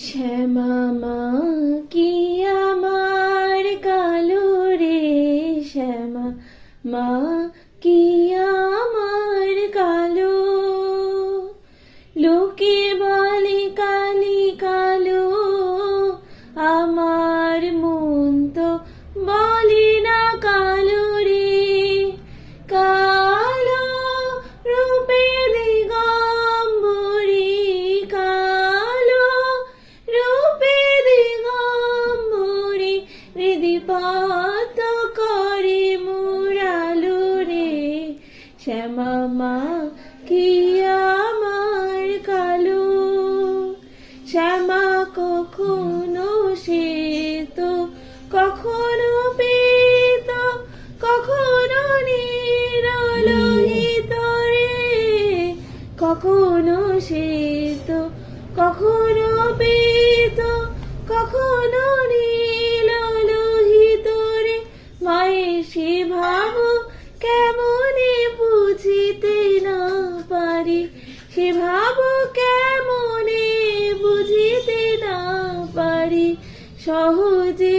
শ্যামা মা কি আমার কালো রে, শ্যামা মা কি আমার কালো। লোকে বলে কালি কালো, আমার মন তো বলে না কালো রে। কালো রূপে দিগম্বরী, কালো রূপে দিগম্বরী, হৃদিপত করে মুরালো রে। শ্যামা মা কি আমার কালো। শ্যামা কখনো শ্বেত, কখনো পীত, কখনো নীললোহিত রে। কখনো শ্বেত, কখনো পীত, কখনো নীললোহিত রে। মায়ের সে ভাব কেমনে বুঝিতে না পারি, সে ভাব কেমনে বুঝিতে না পারি, সহজে